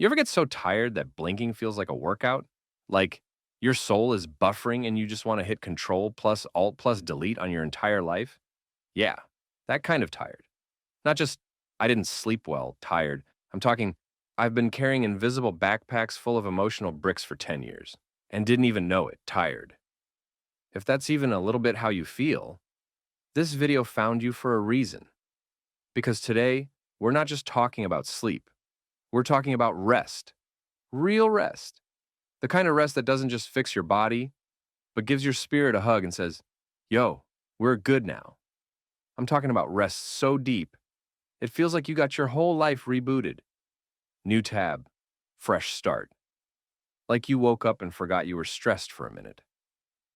You ever get so tired that blinking feels like a workout? Like your soul is buffering and you just want to hit Control plus Alt plus Delete on your entire life? Yeah, that kind of tired. Not just, I didn't sleep well, tired. I'm talking, I've been carrying invisible backpacks full of emotional bricks for 10 years and didn't even know it, tired. If that's even a little bit how you feel, this video found you for a reason. Because today, we're not just talking about sleep, we're talking about rest. Real rest. The kind of rest that doesn't just fix your body, but gives your spirit a hug and says, yo, we're good now. I'm talking about rest so deep, it feels like you got your whole life rebooted. New tab, fresh start. Like you woke up and forgot you were stressed for a minute.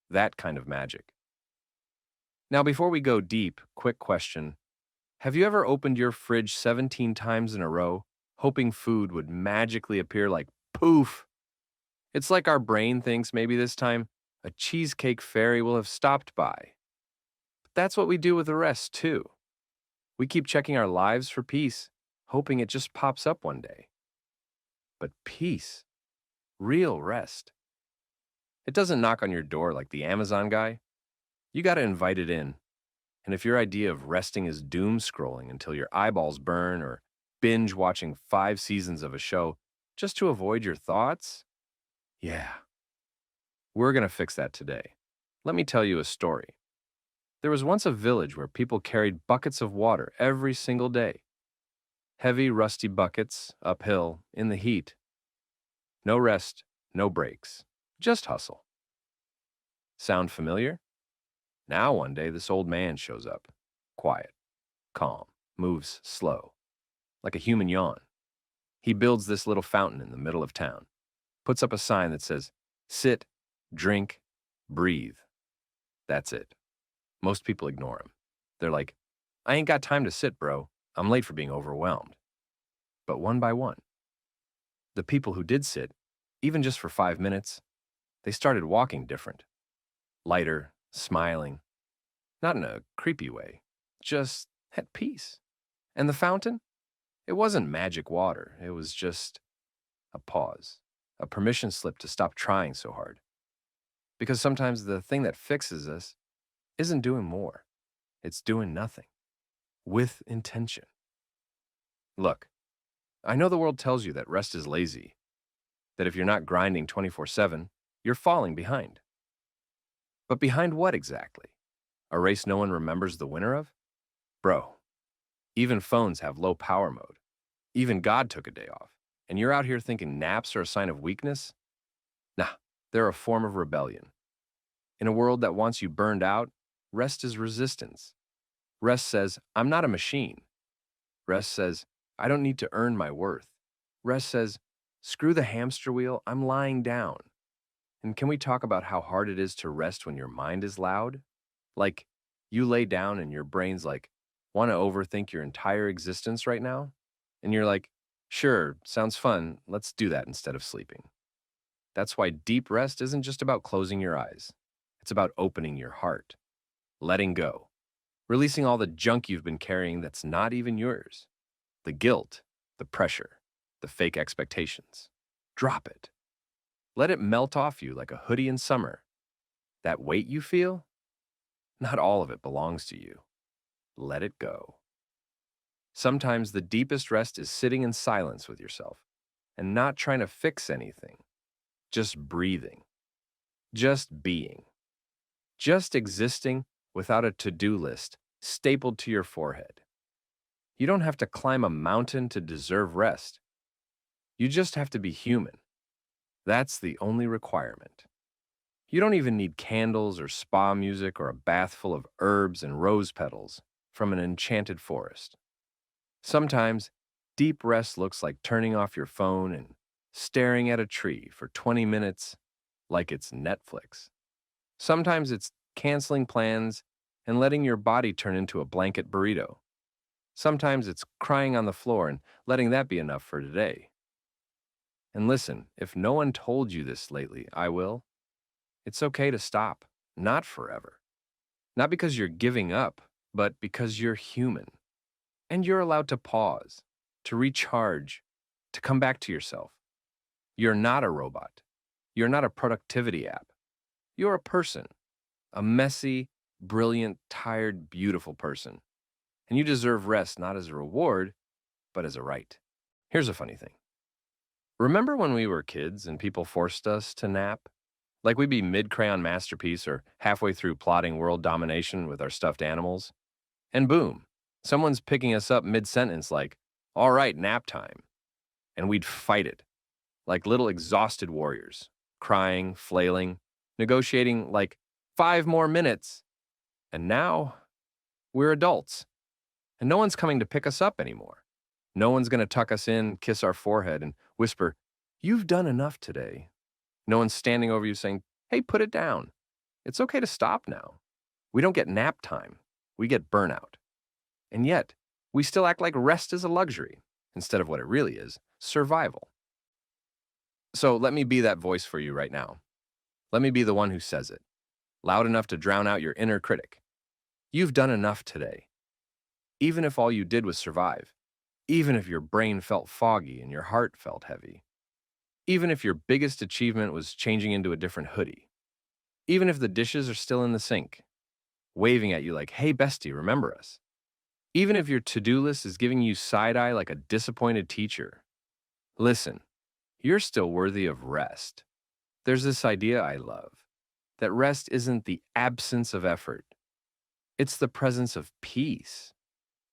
That kind of magic. Now, before we go deep, quick question. Have you ever opened your fridge 17 times in a row, hoping food would magically appear like poof? It's like our brain thinks maybe this time a cheesecake fairy will have stopped by. But that's what we do with the rest, too. We keep checking our lives for peace, hoping it just pops up one day. But peace, real rest, it doesn't knock on your door like the Amazon guy. You gotta invite it in. And if your idea of resting is doom scrolling until your eyeballs burn or binge watching 5 seasons of a show just to avoid your thoughts, yeah, we're gonna fix that today. Let me tell you a story. There was once a village where people carried buckets of water every single day. Heavy, rusty buckets, uphill, in the heat. No rest, no breaks, just hustle. Sound familiar? Now one day this old man shows up. Quiet, calm, moves slow, like a human yawn. He builds this little fountain in the middle of town, puts up a sign that says, sit, drink, breathe. That's it. Most people ignore him. They're like, I ain't got time to sit, bro. I'm late for being overwhelmed. But one by one, the people who did sit, even just for 5 minutes, they started walking different. Lighter, smiling, not in a creepy way, just at peace. And the fountain? It wasn't magic water. It was just a pause, a permission slip to stop trying so hard. Because sometimes the thing that fixes us isn't doing more. It's doing nothing with intention. Look, I know the world tells you that rest is lazy, that if you're not grinding 24/7, you're falling behind. But behind what exactly? A race no one remembers the winner of? Bro, even phones have low power mode. Even God took a day off. And you're out here thinking naps are a sign of weakness? Nah, they're a form of rebellion. In a world that wants you burned out, rest is resistance. Rest says, I'm not a machine. Rest says, I don't need to earn my worth. Rest says, screw the hamster wheel, I'm lying down. And can we talk about how hard it is to rest when your mind is loud? Like, you lay down and your brain's like, want to overthink your entire existence right now? And you're like, sure, sounds fun, let's do that instead of sleeping. That's why deep rest isn't just about closing your eyes. It's about opening your heart, letting go, releasing all the junk you've been carrying that's not even yours. The guilt, the pressure, the fake expectations. Drop it. Let it melt off you like a hoodie in summer. That weight you feel? Not all of it belongs to you. Let it go. Sometimes the deepest rest is sitting in silence with yourself and not trying to fix anything, just breathing, just being, just existing without a to-do list stapled to your forehead. You don't have to climb a mountain to deserve rest. You just have to be human. That's the only requirement. You don't even need candles or spa music or a bath full of herbs and rose petals from an enchanted forest. Sometimes, deep rest looks like turning off your phone and staring at a tree for 20 minutes like it's Netflix. Sometimes it's canceling plans and letting your body turn into a blanket burrito. Sometimes it's crying on the floor and letting that be enough for today. And listen, if no one told you this lately, I will. It's okay to stop, not forever. Not because you're giving up, but because you're human. And you're allowed to pause, to recharge, to come back to yourself. You're not a robot. You're not a productivity app. You're a person, a messy, brilliant, tired, beautiful person. And you deserve rest not as a reward, but as a right. Here's a funny thing. Remember when we were kids and people forced us to nap? Like we'd be mid crayon masterpiece or halfway through plotting world domination with our stuffed animals? And boom, someone's picking us up mid sentence like, all right, nap time. And we'd fight it like little exhausted warriors, crying, flailing, negotiating like 5 more minutes. And now we're adults, and no one's coming to pick us up anymore. No one's going to tuck us in, kiss our forehead, and whisper, "You've done enough today." No one's standing over you saying, "Hey, put it down. It's okay to stop now." We don't get nap time. We get burnout. And yet, we still act like rest is a luxury instead of what it really is, survival. So let me be that voice for you right now. Let me be the one who says it, loud enough to drown out your inner critic. You've done enough today. Even if all you did was survive, even if your brain felt foggy and your heart felt heavy, even if your biggest achievement was changing into a different hoodie, even if the dishes are still in the sink, waving at you like, "Hey, bestie, remember us." Even if your to-do list is giving you side-eye like a disappointed teacher, listen, you're still worthy of rest. There's this idea I love, that rest isn't the absence of effort, it's the presence of peace.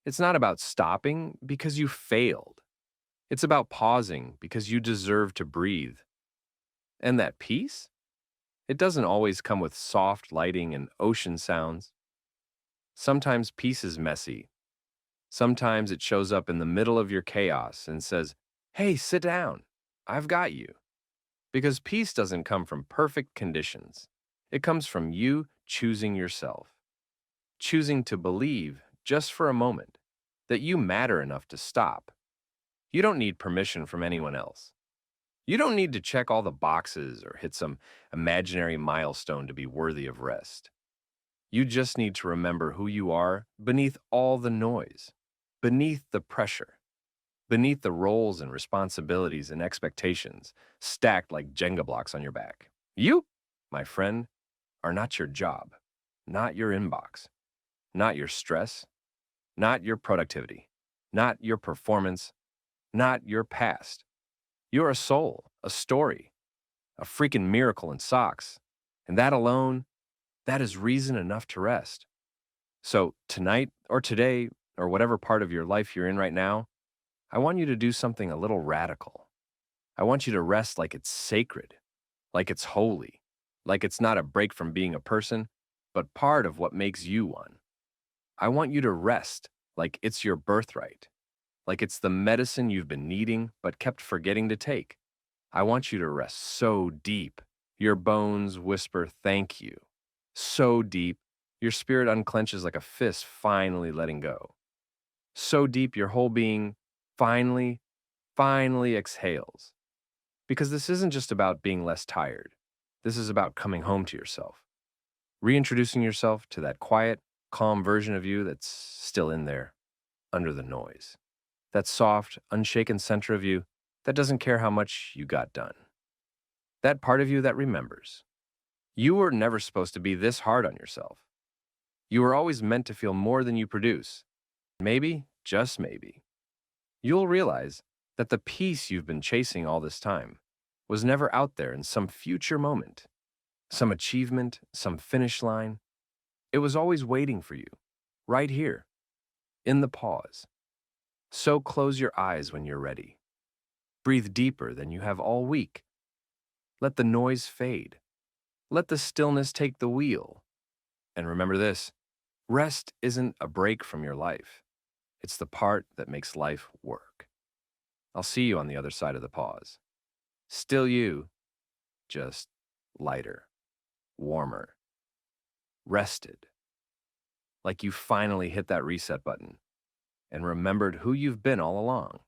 It's not about stopping because you failed. It's about pausing because you deserve to breathe. And that peace? It doesn't always come with soft lighting and ocean sounds. Sometimes peace is messy. Sometimes it shows up in the middle of your chaos and says, "Hey, sit down. I've got you." Because peace doesn't come from perfect conditions. It comes from you choosing yourself, choosing to believe, just for a moment, that you matter enough to stop. You don't need permission from anyone else. You don't need to check all the boxes or hit some imaginary milestone to be worthy of rest. You just need to remember who you are beneath all the noise, beneath the pressure, beneath the roles and responsibilities and expectations stacked like Jenga blocks on your back. You, my friend, are not your job, not your inbox, not your stress, not your productivity, not your performance, not your past. You're a soul, a story, a freaking miracle in socks. And that alone, that is reason enough to rest. So tonight or today or whatever part of your life you're in right now, I want you to do something a little radical. I want you to rest like it's sacred, like it's holy, like it's not a break from being a person, but part of what makes you one. I want you to rest like it's your birthright, like it's the medicine you've been needing but kept forgetting to take. I want you to rest so deep, your bones whisper thank you. So deep, your spirit unclenches like a fist finally letting go. So deep, your whole being finally, finally exhales. Because this isn't just about being less tired. This is about coming home to yourself, reintroducing yourself to that quiet, calm version of you that's still in there, under the noise. That soft, unshaken center of you that doesn't care how much you got done. That part of you that remembers. You were never supposed to be this hard on yourself. You were always meant to feel more than you produce. Maybe, just maybe, you'll realize that the peace you've been chasing all this time was never out there in some future moment, some achievement, some finish line. It was always waiting for you, right here, in the pause. So close your eyes when you're ready. Breathe deeper than you have all week. Let the noise fade. Let the stillness take the wheel. And remember this, rest isn't a break from your life. It's the part that makes life work. I'll see you on the other side of the pause. Still you, just lighter, warmer, rested. Like you finally hit that reset button and remembered who you've been all along.